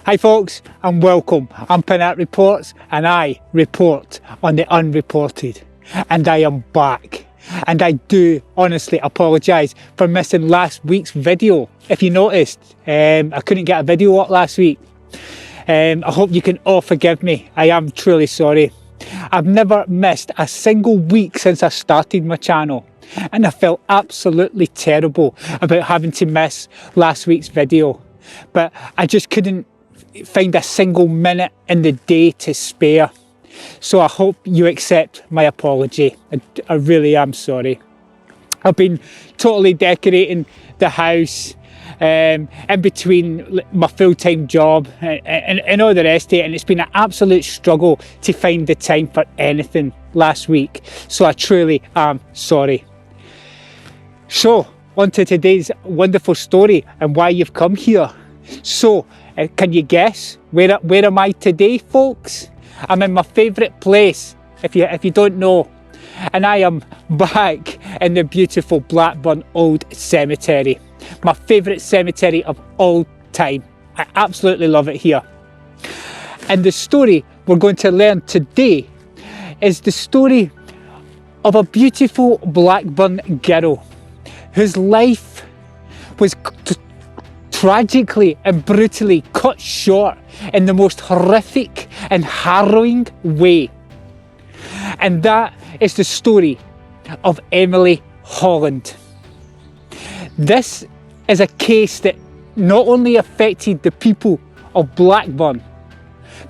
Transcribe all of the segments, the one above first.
Hi folks and welcome. I'm Pinat Reports and I report on the unreported. And I am back. And I do honestly apologise for missing last week's video. If you noticed, I couldn't get a video up last week. I hope you can all forgive me. I am truly sorry. I've never missed a single week since I started my channel. And I felt absolutely terrible about having to miss last week's video. But I just couldn't find a single minute in the day to spare. So I hope you accept my apology. I really am sorry. I've been totally decorating the house in between my full-time job and all the rest of it, and it's been an absolute struggle to find the time for anything last week. So I truly am sorry. So on to today's wonderful story and why you've come here. So can you guess where am I today, folks? I'm in my favourite place, if you don't know, and I am back in the beautiful Blackburn Old Cemetery, my favourite cemetery of all time. I absolutely love it here. And the story we're going to learn today is the story of a beautiful Blackburn girl whose life was tragically and brutally cut short in the most horrific and harrowing way. And that is the story of Emily Holland. This is a case that not only affected the people of Blackburn,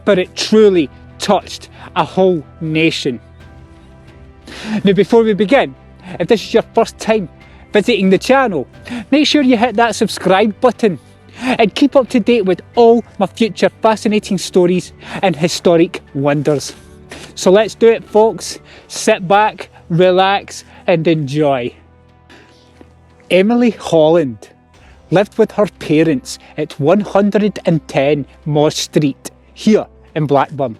but it truly touched a whole nation. Now, before we begin, if this is your first time visiting the channel, make sure you hit that subscribe button and keep up to date with all my future fascinating stories and historic wonders. So let's do it, folks. Sit back, relax and enjoy. Emily Holland lived with her parents at 110 Moss Street here in Blackburn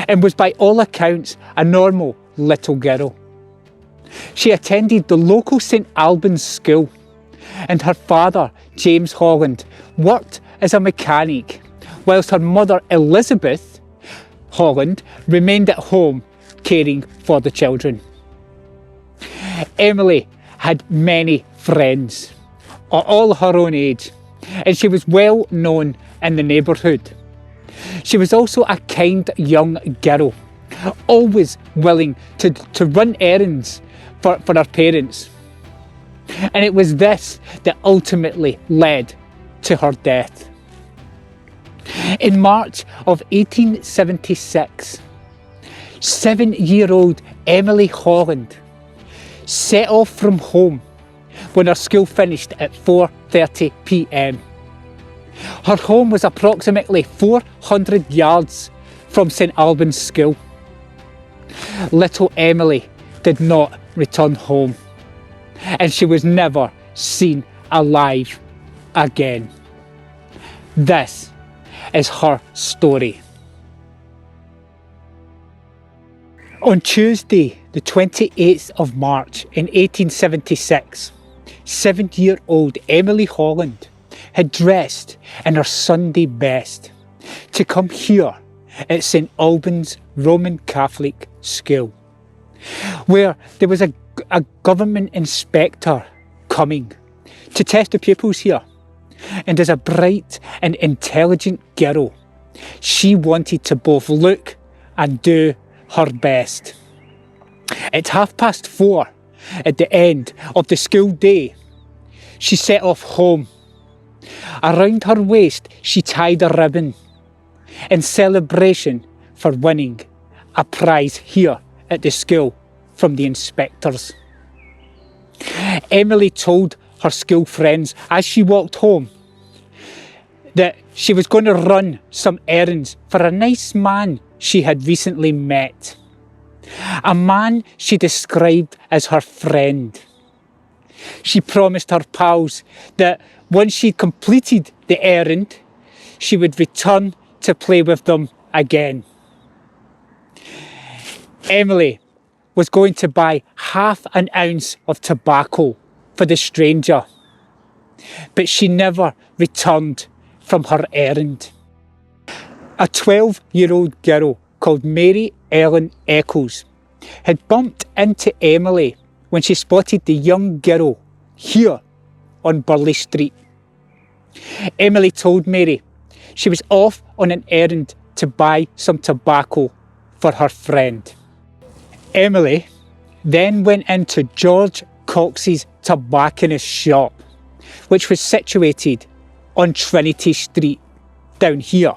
and was by all accounts a normal little girl. She attended the local St Alban's school, and her father, James Holland, worked as a mechanic, whilst her mother, Elizabeth Holland, remained at home caring for the children. Emily had many friends, all her own age, and she was well known in the neighbourhood. She was also a kind young girl, always willing to run errands for her parents. And it was this that ultimately led to her death. In March of 1876, 7-year-old Emily Holland set off from home when her school finished at 4:30 p.m. Her home was approximately 400 yards from St Alban's school. Little Emily did not return home, and she was never seen alive again. This is her story. On Tuesday, the 28th of March in 1876, 7-year-old Emily Holland had dressed in her Sunday best to come here at St Alban's Roman Catholic School, where there was a government inspector coming to test the pupils here. And as a bright and intelligent girl, she wanted to both look and do her best. At 4:30 at the end of the school day, she set off home. Around her waist she tied a ribbon in celebration for winning a prize here at the school from the inspectors. Emily told her school friends as she walked home that she was going to run some errands for a nice man she had recently met. A man she described as her friend. She promised her pals that once she'd completed the errand, she would return to play with them again. Emily was going to buy half an ounce of tobacco for the stranger, but she never returned from her errand. A 12-year-old girl called Mary Ellen Eccles had bumped into Emily when she spotted the young girl here on Burley Street. Emily told Mary she was off on an errand to buy some tobacco for her friend. Emily then went into George Cox's tobacconist shop, which was situated on Trinity Street down here,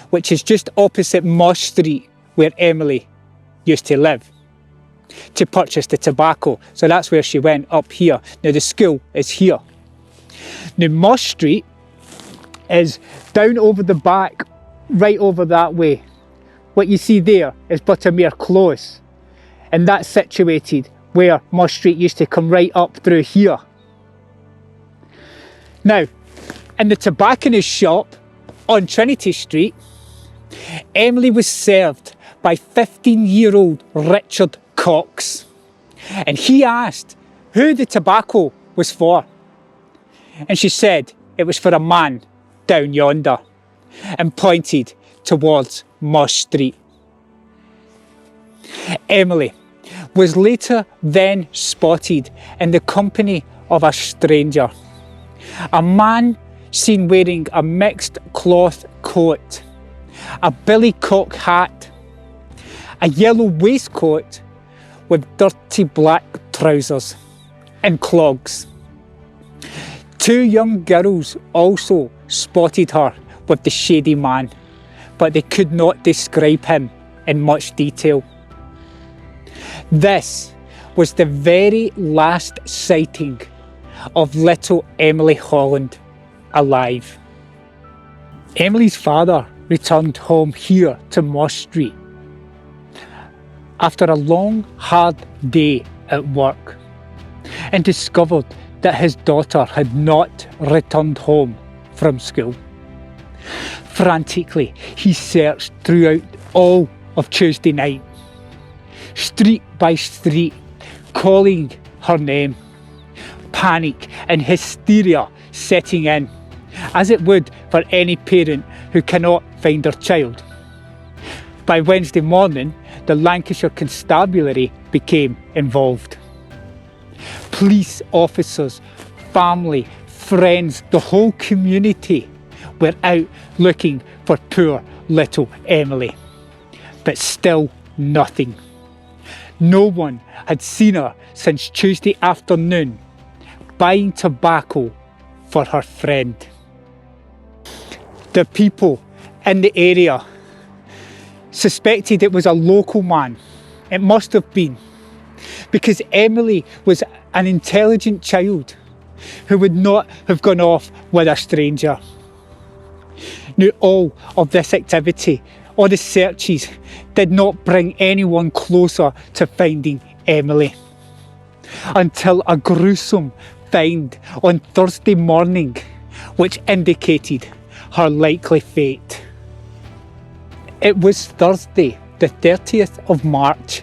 which is just opposite Moss Street where Emily used to live, to purchase the tobacco. So that's where she went, up here. Now the school is here. Now Moss Street is down over the back, right over that way. What you see there is Buttermere Close, and that's situated where Moss Street used to come right up through here. Now, in the tobacconist shop on Trinity Street, Emily was served by 15-year-old Richard Cox, and he asked who the tobacco was for, and she said it was for a man down yonder, and pointed towards Moss Street. Emily was later then spotted in the company of a stranger, a man seen wearing a mixed cloth coat, a billycock hat, a yellow waistcoat with dirty black trousers and clogs. Two young girls also spotted her with the shady man, but they could not describe him in much detail. This was the very last sighting of little Emily Holland alive. Emily's father returned home here to Moss Street after a long, hard day at work and discovered that his daughter had not returned home from school. Frantically, he searched throughout all of Tuesday night, street by street, calling her name. Panic and hysteria setting in, as it would for any parent who cannot find their child. By Wednesday morning, the Lancashire Constabulary became involved. Police officers, family, friends, the whole community were out looking for poor little Emily. But still nothing. No one had seen her since Tuesday afternoon, buying tobacco for her friend. The people in the area suspected it was a local man. It must have been, because Emily was an intelligent child who would not have gone off with a stranger. Now, all of this activity, all the searches, did not bring anyone closer to finding Emily, until a gruesome find on Thursday morning, which indicated her likely fate. It was Thursday, the 30th of March,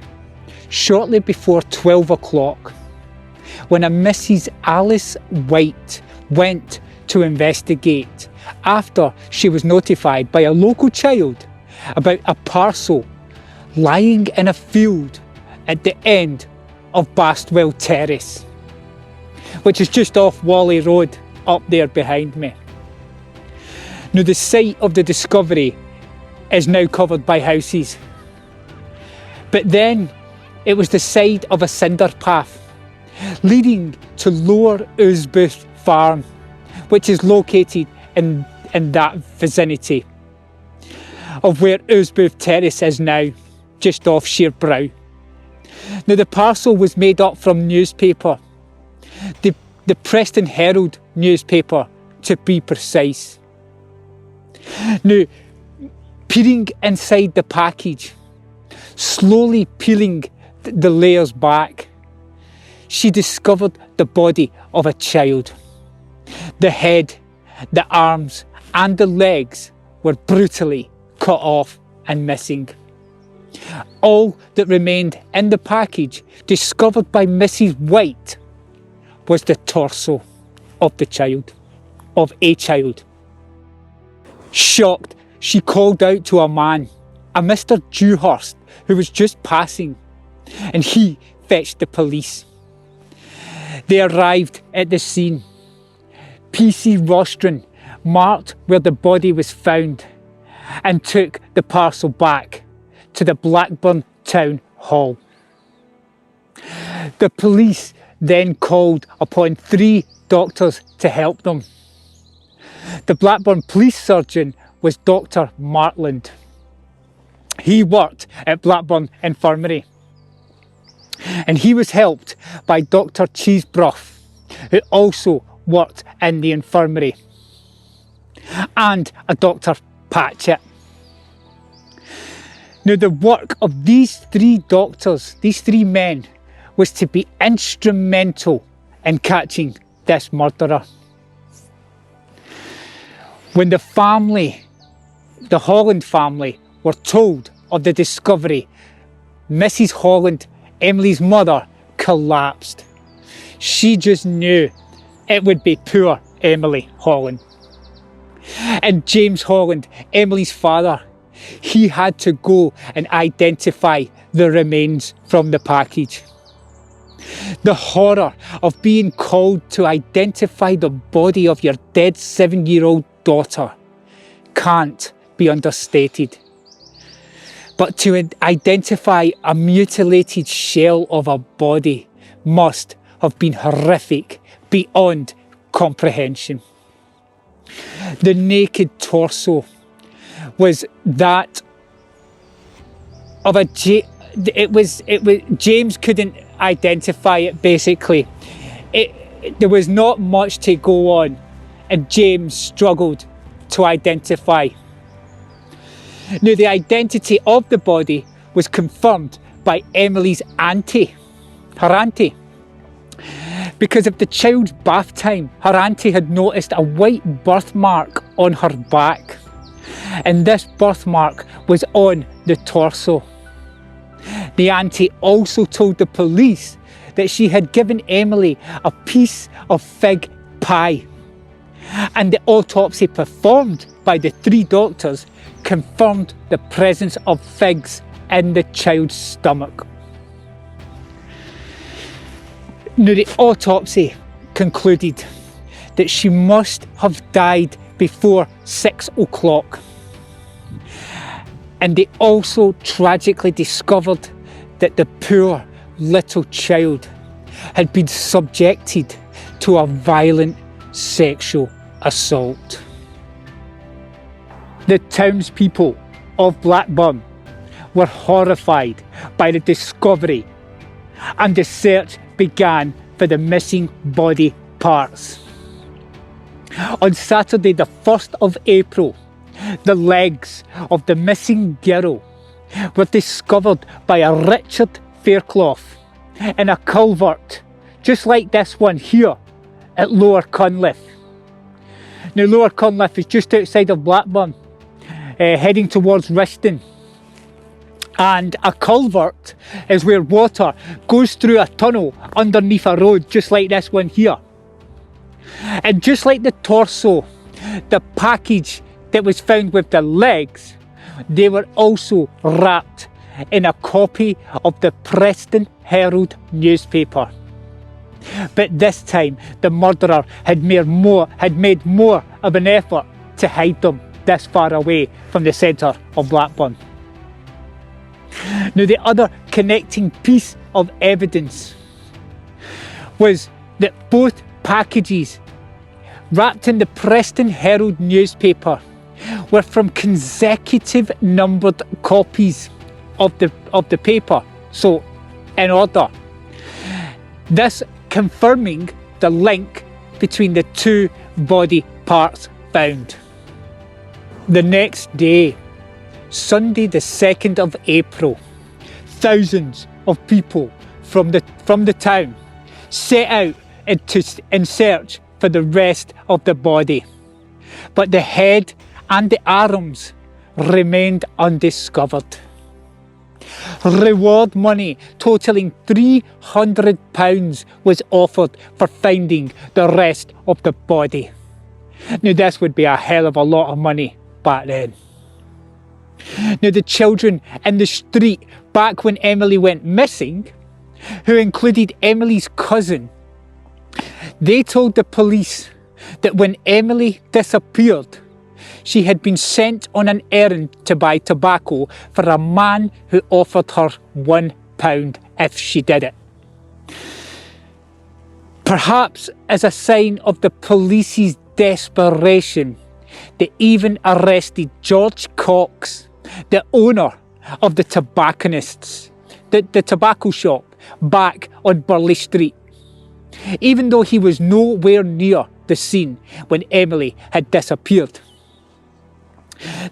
shortly before 12 o'clock, when a Mrs. Alice White went to investigate after she was notified by a local child about a parcel lying in a field at the end of Bastwell Terrace, which is just off Whalley Road up there behind me. Now, the site of the discovery is now covered by houses, but then it was the side of a cinder path leading to Lower Ousbooth Farm, which is located in that vicinity of where Ousbooth Terrace is now, just off Sheerbrow. Now, the parcel was made up from newspaper, the Preston Herald newspaper to be precise. Now, peering inside the package, slowly peeling the layers back, she discovered the body of a child. The head, the arms and the legs were brutally cut off and missing. All that remained in the package, discovered by Mrs. White, was the torso of a child. Shocked, she called out to a man, a Mr. Dewhurst, who was just passing, and he fetched the police. They arrived at the scene. PC rostrum marked where the body was found and took the parcel back to the Blackburn Town Hall. The police then called upon 3 doctors to help them. The Blackburn police surgeon was Dr. Martland. He worked at Blackburn Infirmary. And he was helped by Dr. Cheesebrough, who also worked in the infirmary, and a Dr. Patchett. Now, the work of these 3 doctors, these 3 men, was to be instrumental in catching this murderer. When the family, the Holland family, were told of the discovery, Mrs. Holland, Emily's mother, collapsed. She just knew it would be poor Emily Holland. And James Holland, Emily's father, he had to go and identify the remains from the package. The horror of being called to identify the body of your dead 7-year-old daughter can't be understated. But to identify a mutilated shell of a body must have been horrific beyond comprehension. The naked torso was that of a James couldn't identify it basically. There was not much to go on, and James struggled to identify. Now, the identity of the body was confirmed by Emily's auntie, her auntie. Because of the child's bath time, her auntie had noticed a white birthmark on her back. And this birthmark was on the torso. The auntie also told the police that she had given Emily a piece of fig pie. And the autopsy performed by the 3 doctors confirmed the presence of figs in the child's stomach. Now, the autopsy concluded that she must have died before 6 o'clock. And they also tragically discovered that the poor little child had been subjected to a violent sexual assault. The townspeople of Blackburn were horrified by the discovery, and the search began for the missing body parts. On Saturday the 1st of April, the legs of the missing girl were discovered by a Richard Fairclough in a culvert, just like this one here at Lower Cunliffe. Now, Lower Cunliffe is just outside of Blackburn, heading towards Riston. And a culvert is where water goes through a tunnel underneath a road, just like this one here. And just like the torso, the package that was found with the legs, they were also wrapped in a copy of the Preston Herald newspaper. But this time, the murderer had made more of an effort to hide them this far away from the centre of Blackburn. Now, the other connecting piece of evidence was that both packages wrapped in the Preston Herald newspaper were from consecutive numbered copies of the paper, so in order. This confirming the link between the 2 body parts found. The next day, Sunday the 2nd of April, thousands of people from the town set out in search for the rest of the body. But the head and the arms remained undiscovered. Reward money totalling £300 was offered for finding the rest of the body. Now, this would be a hell of a lot of money back then. Now, the children in the street back when Emily went missing, who included Emily's cousin, they told the police that when Emily disappeared, she had been sent on an errand to buy tobacco for a man who offered her £1 if she did it. Perhaps as a sign of the police's desperation, they even arrested George Cox, the owner of the tobacconists, the tobacco shop back on Burley Street, even though he was nowhere near the scene when Emily had disappeared.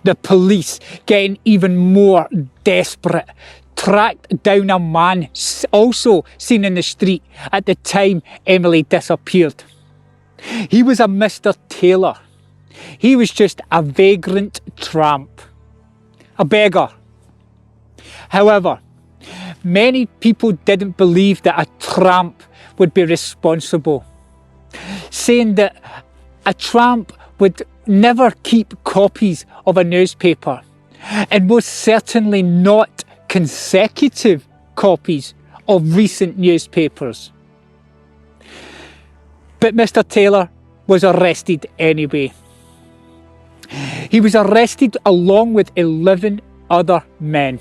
The police, getting even more desperate, tracked down a man also seen in the street at the time Emily disappeared. He was a Mr. Taylor. He was just a vagrant tramp, a beggar. However, many people didn't believe that a tramp would be responsible, saying that a tramp would never keep copies of a newspaper, and most certainly not consecutive copies of recent newspapers. But Mr. Taylor was arrested anyway. He was arrested along with 11 other men.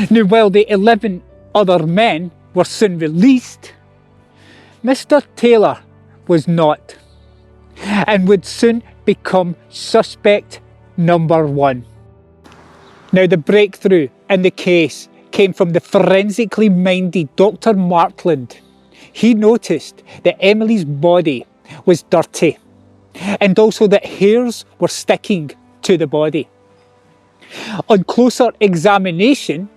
Now, while the 11 other men were soon released, Mr. Taylor was not, and would soon become suspect number one. Now, the breakthrough in the case came from the forensically minded Dr. Markland. He noticed that Emily's body was dirty, and also that hairs were sticking to the body. On closer examination,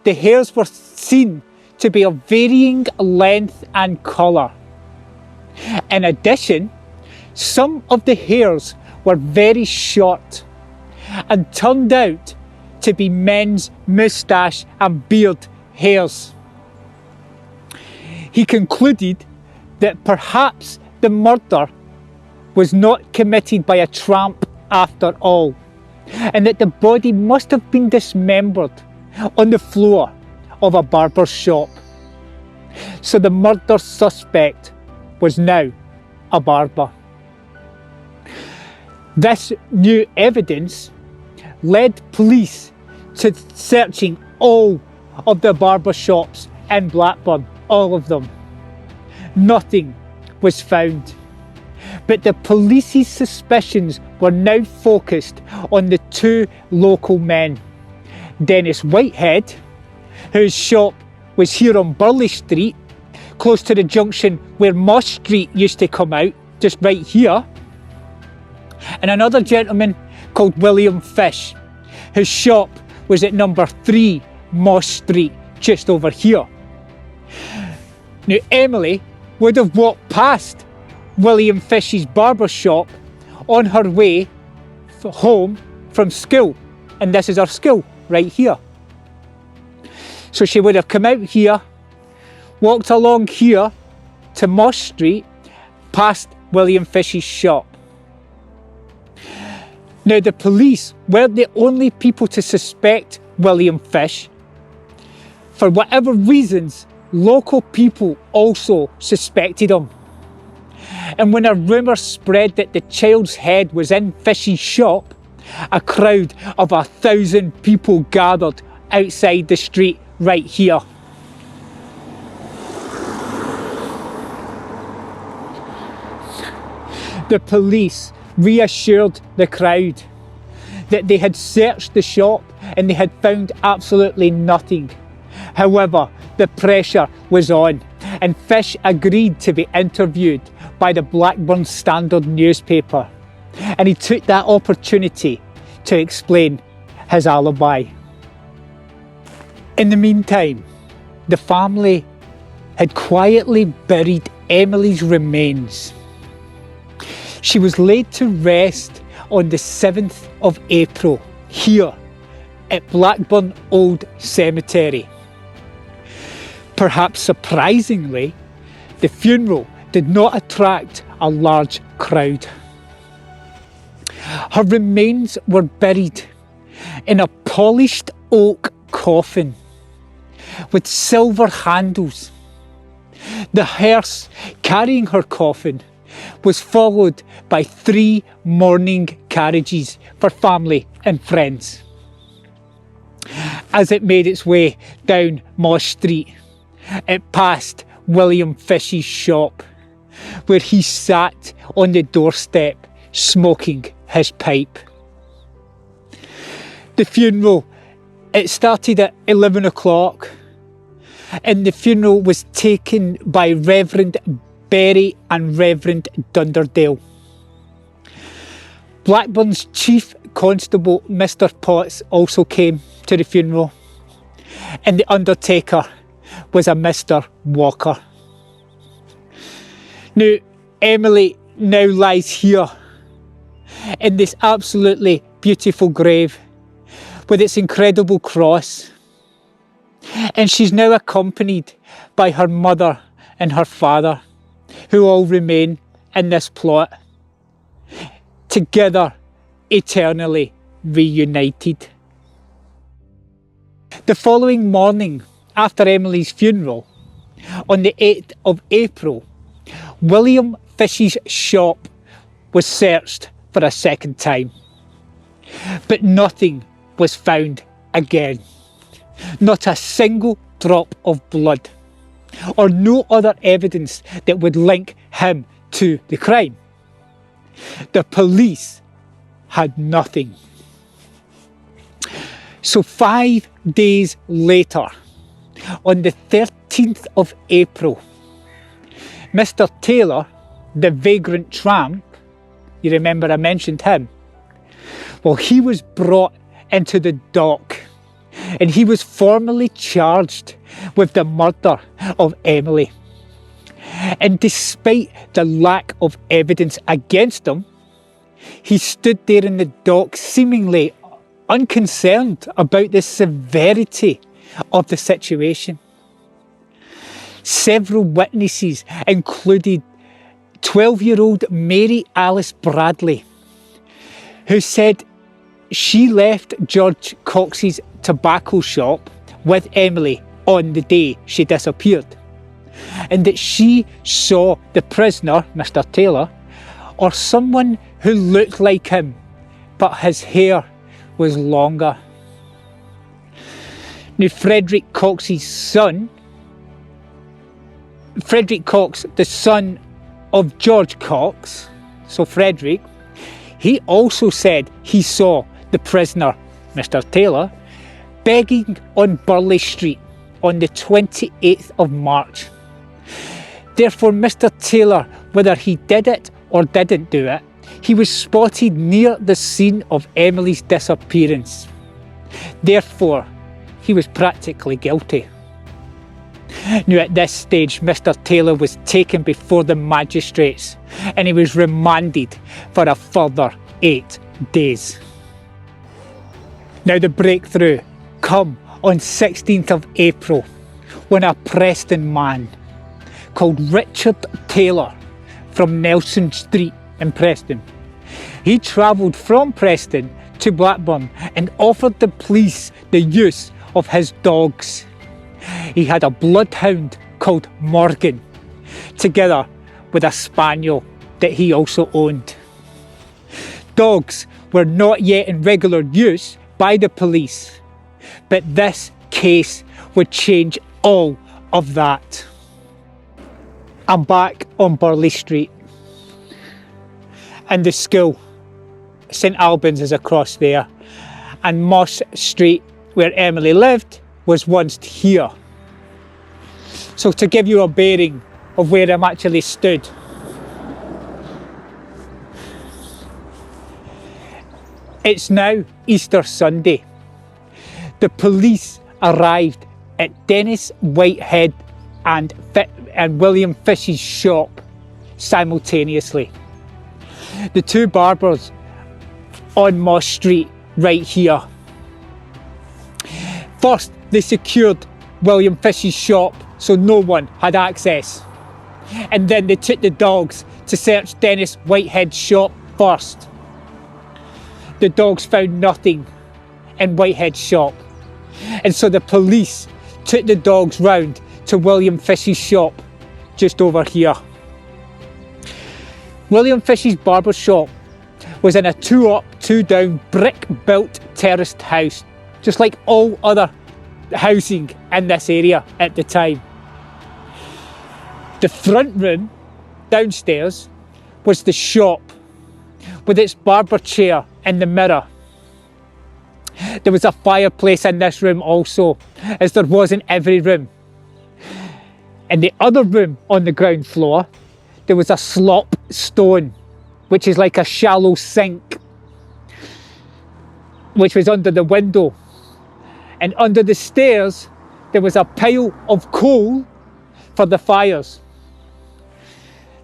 the hairs were seen to be of varying length and colour. In addition, some of the hairs were very short and turned out to be men's moustache and beard hairs. He concluded that perhaps the murder was not committed by a tramp after all, and that the body must have been dismembered on the floor of a barber's shop. So the murder suspect was now a barber. This new evidence led police to searching all of the barber shops in Blackburn, all of them. Nothing was found. But the police's suspicions were now focused on the two local men, Dennis Whitehead, whose shop was here on Burley Street, close to the junction where Moss Street used to come out, just right here, and another gentleman called William Fish, whose shop was at number 3 Moss Street, just over here. Now, Emily would have walked past William Fish's barber shop on her way home from school, and this is her school right here. So she would have come out here, walked along here to Moss Street, past William Fish's shop. Now, the police weren't the only people to suspect William Fish. For whatever reasons, local people also suspected him. And when a rumour spread that the child's head was in Fish's shop, a crowd of 1,000 people gathered outside the street right here. The police reassured the crowd that they had searched the shop and they had found absolutely nothing. However, the pressure was on, and Fish agreed to be interviewed by the Blackburn Standard newspaper, and he took that opportunity to explain his alibi. In the meantime, the family had quietly buried Emily's remains. She was laid to rest on the 7th of April here at Blackburn Old Cemetery. Perhaps surprisingly, the funeral did not attract a large crowd. Her remains were buried in a polished oak coffin with silver handles. The hearse carrying her coffin was followed by 3 mourning carriages for family and friends. As it made its way down Moss Street, it passed William Fish's shop, where he sat on the doorstep smoking his pipe. The funeral, it started at 11 o'clock, and the funeral was taken by Reverend Berry and Reverend Dunderdale. Blackburn's Chief Constable, Mr. Potts, also came to the funeral, and the undertaker was a Mr. Walker. Now, Emily now lies here in this absolutely beautiful grave with its incredible cross, and she's now accompanied by her mother and her father, who all remain in this plot, together eternally reunited. The following morning, after Emily's funeral, on the 8th of April, William Fish's shop was searched for a second time, but nothing was found again. Not a single drop of blood, or no other evidence that would link him to the crime. The police had nothing. So 5 days later, on the 13th of April, Mr. Taylor, the vagrant tramp, you remember I mentioned him, well, he was brought into the dock and he was formally charged with the murder of Emily. And despite the lack of evidence against him, he stood there in the dock seemingly unconcerned about the severity of the situation. Several witnesses included 12-year-old Mary Alice Bradley, who said she left George Cox's tobacco shop with Emily on the day she disappeared, and that she saw the prisoner, Mr. Taylor, or someone who looked like him, but his hair was longer. Now, Frederick Cox, the son of George Cox, so Frederick, he also said he saw the prisoner, Mr. Taylor, begging on Burleigh Street on the 28th of March. Therefore, Mr. Taylor, whether he did it or didn't do it, he was spotted near the scene of Emily's disappearance. Therefore, he was practically guilty. Now, at this stage, Mr. Taylor was taken before the magistrates and he was remanded for a further 8 days. Now, the breakthrough come on 16th of April when a Preston man called Richard Taylor from Nelson Street in Preston, he travelled from Preston to Blackburn and offered the police the use of his dogs. He had a bloodhound called Morgan, together with a spaniel that he also owned. Dogs were not yet in regular use by the police, but this case would change all of that. I'm back on Burleigh Street, and the school, St Alban's, is across there, and Moss Street, where Emily lived, was once here. So to give you a bearing of where I'm actually stood, it's now Easter Sunday. The police arrived at Dennis Whitehead and William Fish's shop simultaneously. The two barbers on Moss Street right here. First, they secured William Fish's shop so no one had access. And then they took the dogs to search Dennis Whitehead's shop first. The dogs found nothing, in Whitehead's shop. And so the police took the dogs round to William Fish's shop just over here. William Fish's barber shop was in a 2-up, 2-down, brick-built terraced house, just like all other housing in this area at the time. The front room downstairs was the shop with its barber chair and the mirror. There was a fireplace in this room also, as there was in every room. In the other room on the ground floor, there was a slop stone, which is like a shallow sink, which was under the window. And under the stairs, there was a pile of coal for the fires.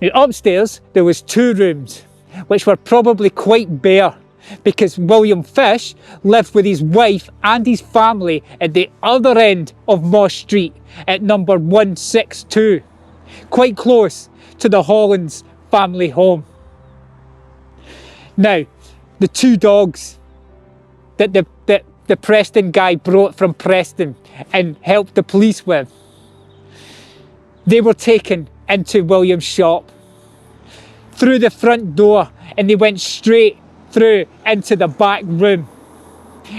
Now, upstairs, there was 2 rooms, which were probably quite bare, because William Fish lived with his wife and his family at the other end of Moss Street at number 162, quite close to the Hollands family home. Now, the 2 dogs that the Preston guy brought from Preston and helped the police with, they were taken into William's shop through the front door, and they went straight through into the back room,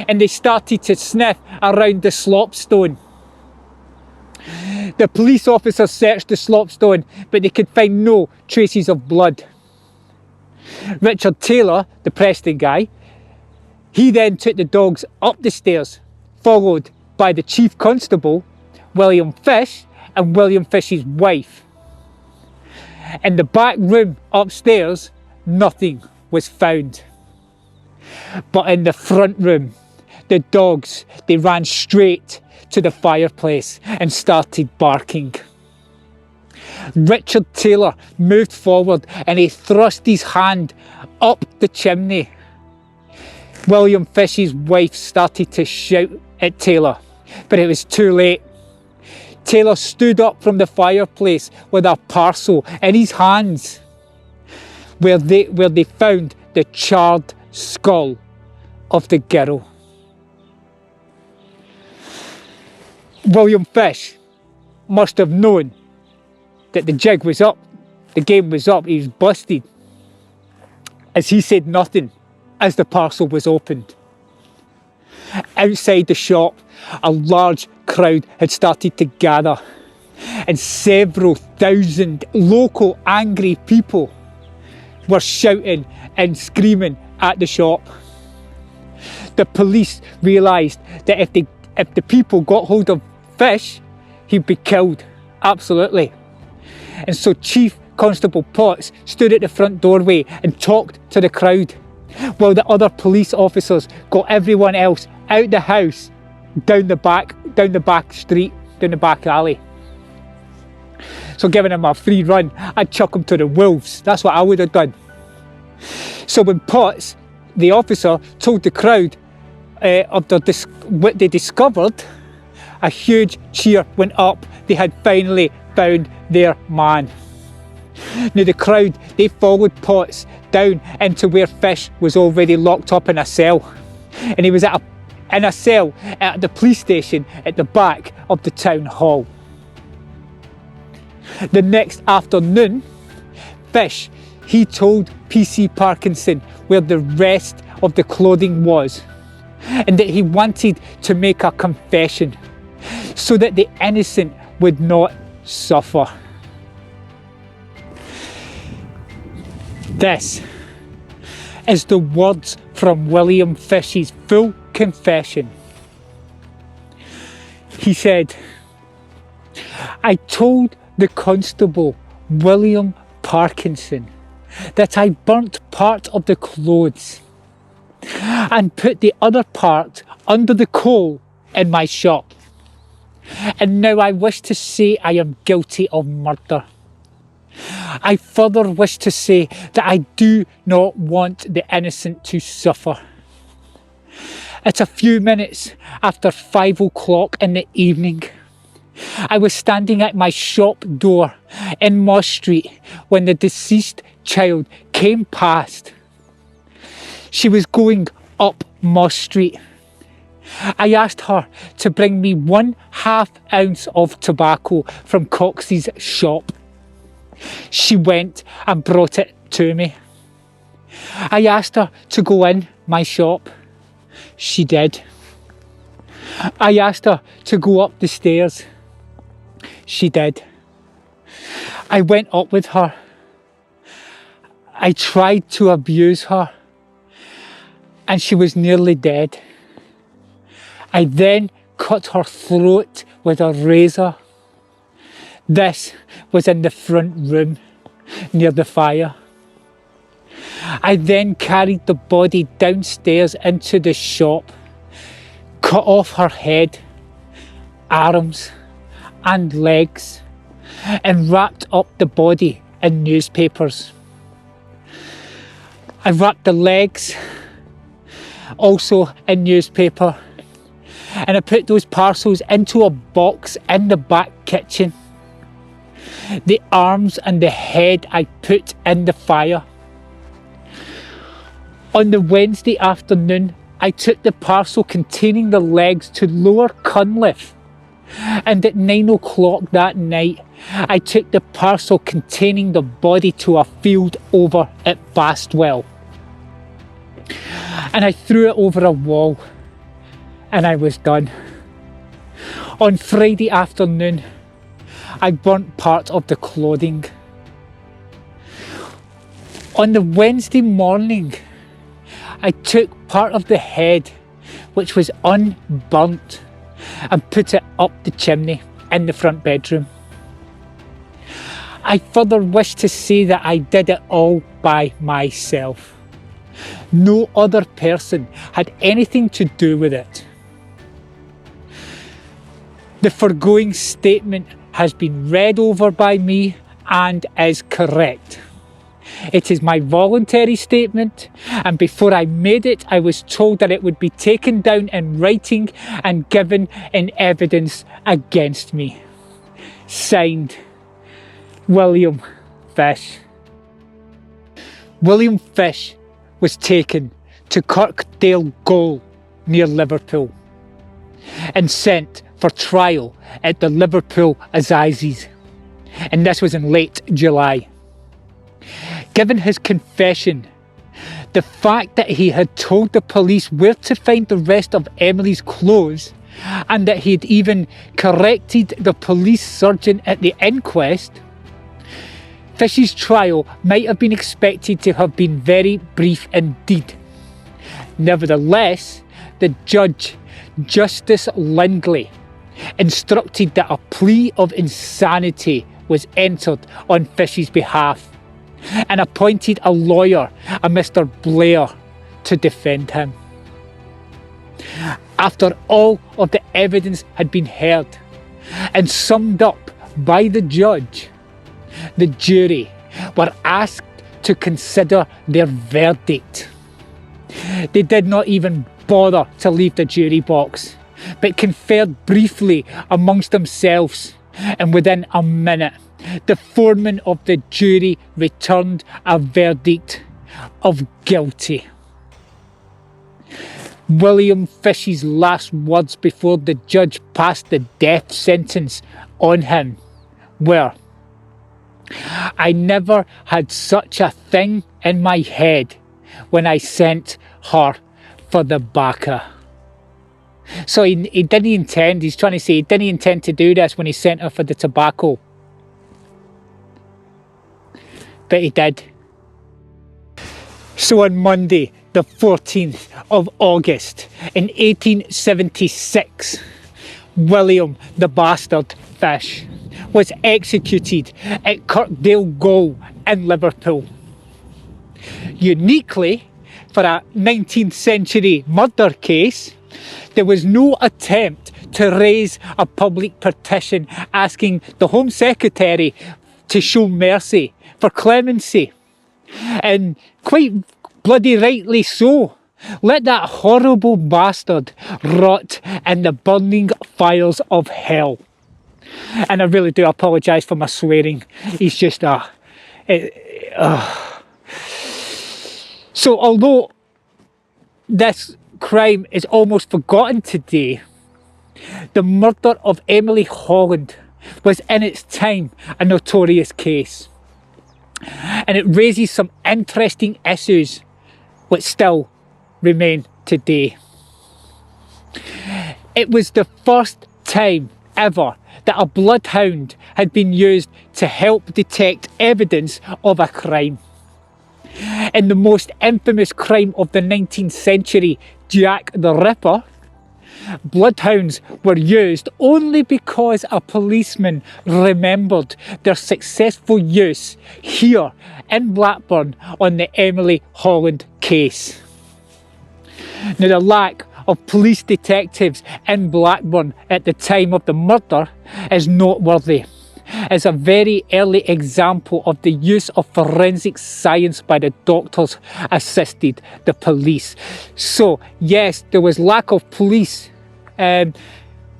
and they started to sniff around the slopstone. The police officers searched the slopstone, but they could find no traces of blood. Richard Taylor, the Preston guy, he then took the dogs up the stairs, followed by the chief constable, William Fish, and William Fish's wife. In the back room upstairs, nothing was found. But in the front room, the dogs, they ran straight to the fireplace and started barking. Richard Taylor moved forward and he thrust his hand up the chimney. William Fish's wife started to shout at Taylor, but it was too late. Taylor stood up from the fireplace with a parcel in his hands, where they found the charred skull of the girl. William Fish must have known that the jig was up, the game was up, he was busted, as he said nothing as the parcel was opened. Outside the shop, a large crowd had started to gather, and several thousand local angry people were shouting and screaming at the shop. The police realised that if the people got hold of Fish, he'd be killed, absolutely. And so Chief Constable Potts stood at the front doorway and talked to the crowd, while the other police officers got everyone else out the house, down the back street, down the back alley. So giving him a free run, I'd chuck him to the wolves. That's what I would have done. So when Potts, the officer, told the crowd of what they discovered, a huge cheer went up. They had finally found their man. Now the crowd, they followed Potts down into where Fish was already locked up in a cell. And he was in a cell at the police station at the back of the town hall. The next afternoon, Fish, he told PC Parkinson where the rest of the clothing was, and that he wanted to make a confession so that the innocent would not suffer. This is the words from William Fish's full confession. He said, "I told the constable, William Parkinson, that I burnt part of the clothes and put the other part under the coal in my shop. And now I wish to say I am guilty of murder. I further wish to say that I do not want the innocent to suffer. At a few minutes after 5 o'clock in the evening, I was standing at my shop door in Moss Street when the deceased child came past. She was going up Moss Street, I asked her to bring me 1/2 ounce of tobacco from Cox's shop. She went and brought it to me. I asked her to go in my shop. She did. I asked her to go up the stairs. She did. I went up with her. I tried to abuse her, and she was nearly dead. I then cut her throat with a razor. This was in the front room near the fire. I then carried the body downstairs into the shop, cut off her head, arms and legs, and wrapped up the body in newspapers. I wrapped the legs also in newspaper, and I put those parcels into a box in the back kitchen. The arms and the head I put in the fire. On the Wednesday afternoon, I took the parcel containing the legs to Lower Cunliffe, and at 9 o'clock that night, I took the parcel containing the body to a field over at Bastwell, and I threw it over a wall, and I was done. On Friday afternoon, I burnt part of the clothing. On the Wednesday morning, I took part of the head, which was unburnt, and put it up the chimney in the front bedroom. I further wish to say that I did it all by myself. No other person had anything to do with it. The foregoing statement has been read over by me and is correct. It is my voluntary statement, and before I made it, I was told that it would be taken down in writing and given in evidence against me. Signed, William Fish. William Fish was taken to Kirkdale Gaol near Liverpool and sent for trial at the Liverpool Assizes, and this was in late July. Given his confession, the fact that he had told the police where to find the rest of Emily's clothes, and that he had even corrected the police surgeon at the inquest, Fish's trial might have been expected to have been very brief indeed. Nevertheless, the judge, Justice Lindley, instructed that a plea of insanity was entered on Fish's behalf, and appointed a lawyer, a Mr. Blair, to defend him. After all of the evidence had been heard and summed up by the judge, the jury were asked to consider their verdict. They did not even bother to leave the jury box, but conferred briefly amongst themselves, and within a minute, the foreman of the jury returned a verdict of guilty. William Fish's last words before the judge passed the death sentence on him were, "I never had such a thing in my head when I sent her for the bacca." So he didn't intend, he's trying to say he didn't intend to do this when he sent her for the tobacco. But he did. So on Monday, the 14th of August in 1876, William the Bastard Fish was executed at Kirkdale Gaol in Liverpool. Uniquely, for a 19th century murder case, there was no attempt to raise a public petition asking the Home Secretary to show mercy for clemency. And quite bloody rightly so. Let that horrible bastard rot in the burning fires of hell. And I really do apologise for my swearing. He's just So although this crime is almost forgotten today, the murder of Emily Holland was in its time a notorious case. And it raises some interesting issues which still remain today. It was the first time ever that a bloodhound had been used to help detect evidence of a crime. In the most infamous crime of the 19th century, Jack the Ripper, bloodhounds were used only because a policeman remembered their successful use here in Blackburn on the Emily Holland case. Now, the lack of police detectives in Blackburn at the time of the murder is noteworthy. It's a very early example of the use of forensic science by the doctors assisted the police. So yes, there was lack of police, but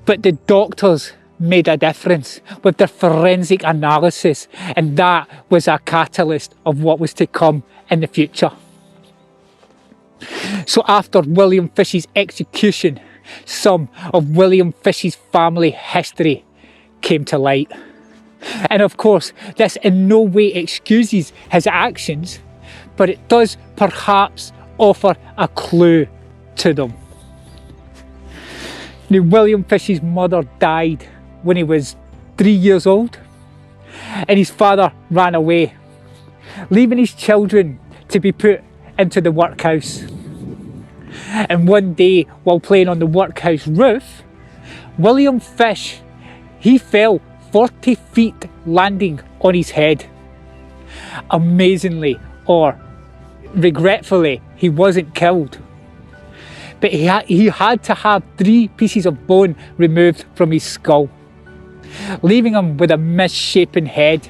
the doctors made a difference with their forensic analysis, and that was a catalyst of what was to come in the future. So after William Fish's execution, some of William Fish's family history came to light. And of course, this in no way excuses his actions, but it does perhaps offer a clue to them. Now, William Fish's mother died when he was 3 years old, and his father ran away, leaving his children to be put into the workhouse. And one day, while playing on the workhouse roof, William Fish, he fell 40 feet, landing on his head. Amazingly, or regretfully, he wasn't killed. But he had to have 3 pieces of bone removed from his skull, leaving him with a misshapen head.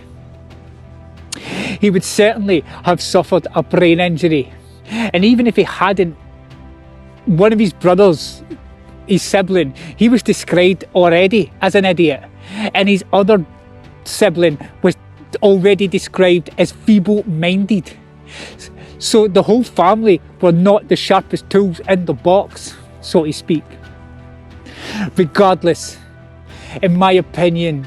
He would certainly have suffered a brain injury, and even if he hadn't, one of his brothers, his sibling, he was described already as an idiot, and his other sibling was already described as feeble-minded. So the whole family were not the sharpest tools in the box, so to speak. Regardless, in my opinion,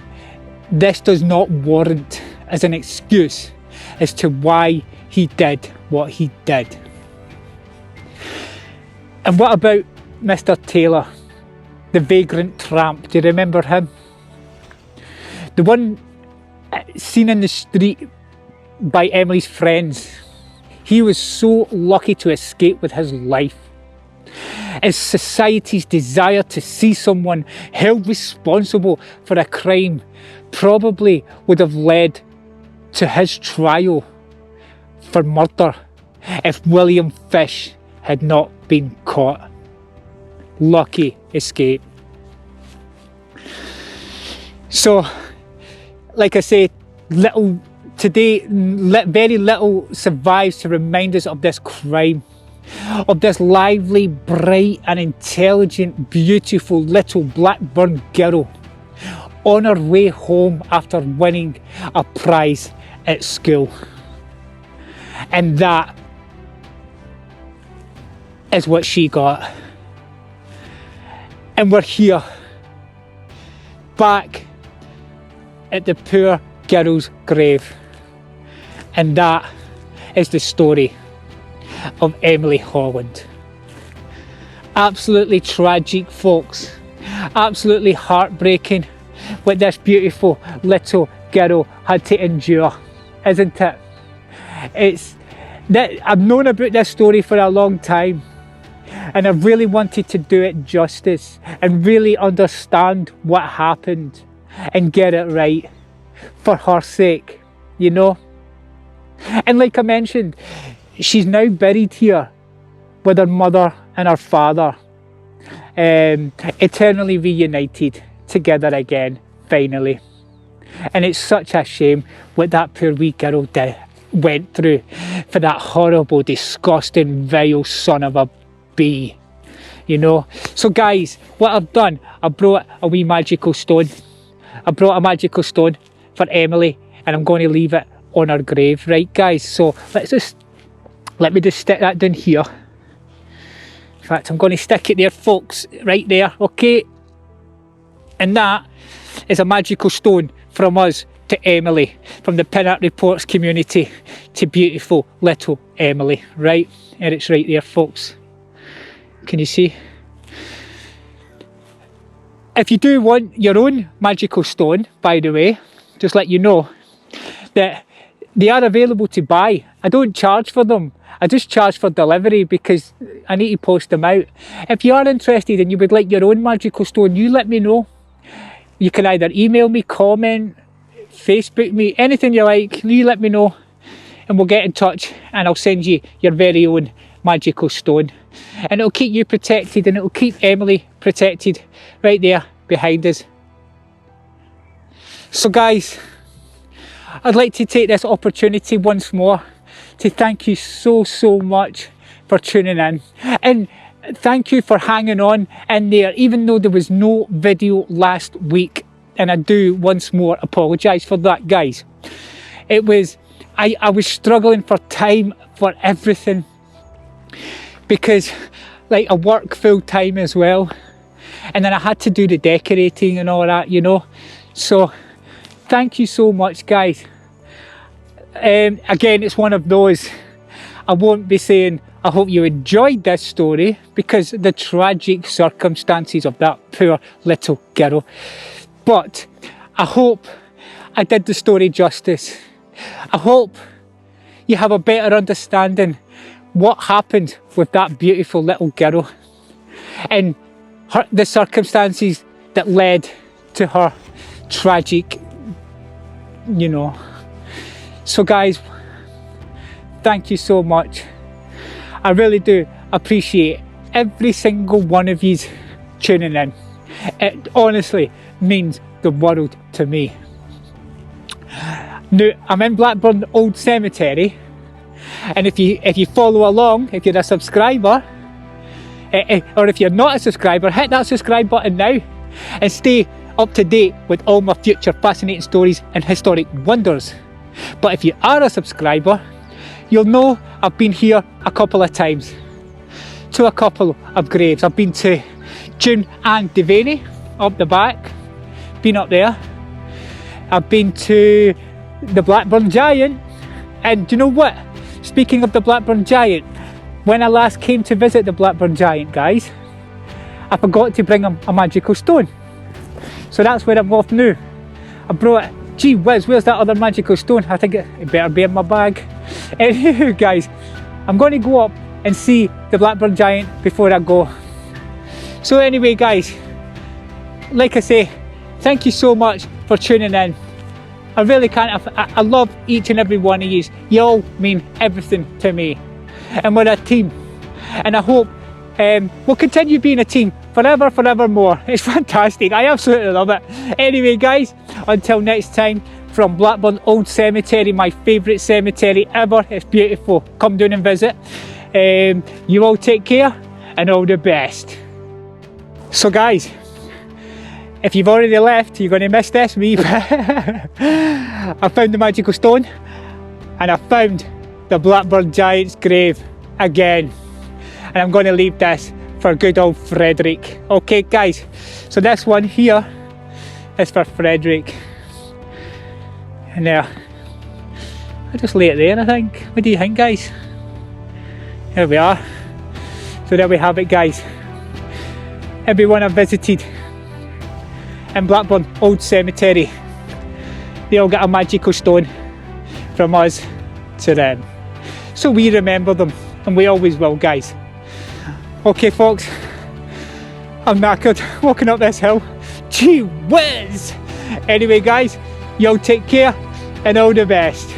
this does not warrant as an excuse as to why he did what he did. And what about Mr. Taylor, the vagrant tramp? Do you remember him? The one seen in the street by Emily's friends. He was so lucky to escape with his life. As society's desire to see someone held responsible for a crime probably would have led to his trial for murder if William Fish had not been caught. Lucky escape. So, like I say, very little survives to remind us of this crime, of this lively, bright and intelligent, beautiful little Blackburn girl on her way home after winning a prize at school. And that is what she got. And we're here, back at the poor girl's grave. And that is the story of Emily Holland. Absolutely tragic, folks. Absolutely heartbreaking what this beautiful little girl had to endure, isn't it? I've known about this story for a long time, and I really wanted to do it justice and really understand what happened and get it right for her sake, you know? And like I mentioned, she's now buried here with her mother and her father, eternally reunited together again, finally. And it's such a shame what that poor wee girl went through for that horrible, disgusting, vile son of a bee, you know. So guys, what I've done, I brought a wee magical stone. I brought a magical stone for Emily, and I'm going to leave it on her grave, right guys? So let me just stick that down here. fact, I'm going to stick it there, folks, right there, okay? And that is a magical stone from us to Emily, from the Pinart Reports community to beautiful little Emily, right? And it's right there, folks. Can you see? If you do want your own magical stone, by the way, just let you know that they are available to buy. I don't charge for them. I just charge for delivery because I need to post them out. If you are interested and you would like your own magical stone, you let me know. You can either email me, comment, Facebook me, anything you like, you let me know and we'll get in touch and I'll send you your very own magical stone. And it'll keep you protected and it'll keep Emily protected right there behind us. So guys, I'd like to take this opportunity once more to thank you so much for tuning in, and thank you for hanging on in there even though there was no video last week, and I do once more apologise for that, guys. It was I was struggling for time for everything because like I work full time as well, and then I had to do the decorating and all that, you know. So thank you so much, guys. Again, it's one of those, I won't be saying I hope you enjoyed this story because the tragic circumstances of that poor little girl, but I hope I did the story justice. I hope you have a better understanding what happened with that beautiful little girl and the circumstances that led to her tragic, you know. So guys, thank you so much. I really do appreciate every single one of you tuning in. It honestly means the world to me. Now, I'm in Blackburn Old Cemetery, and if you follow along, if you're a subscriber, or if you're not a subscriber, hit that subscribe button now and stay up to date with all my future fascinating stories and historic wonders. But if you are a subscriber, you'll know I've been here a couple of times to a couple of graves. I've been to June and Devaney up the back, been up there. I've been to the Blackburn Giant, and do you know what? Speaking of the Blackburn Giant, when I last came to visit the Blackburn Giant, guys, I forgot to bring a magical stone. So that's where I'm off now. I brought it. Gee whiz, where's that other magical stone? I think it better be in my bag. Anyway, guys, I'm going to go up and see the Blackburn Giant before I go. So anyway, guys, like I say, thank you so much for tuning in. I really can't, I love each and every one of you. You all mean everything to me. And we're a team. And I hope we'll continue being a team forevermore. It's fantastic. I absolutely love it. Anyway, guys, until next time, from Blackburn Old Cemetery, my favourite cemetery ever. It's beautiful. Come down and visit. You all take care and all the best. So guys, if you've already left, you're going to miss this wee bit. I found the magical stone and I found the Blackburn Giant's grave again. And I'm going to leave this for good old Frederick. Okay, guys, so this one here is for Frederick. And there, I'll just lay it there, I think. What do you think, guys? Here we are. So there we have it, guys. Everyone I've visited in Blackburn Old Cemetery, they all get a magical stone from us to them. So we remember them, and we always will, guys. Okay, folks, I'm knackered walking up this hill. Gee whiz! Anyway, guys, y'all take care and all the best.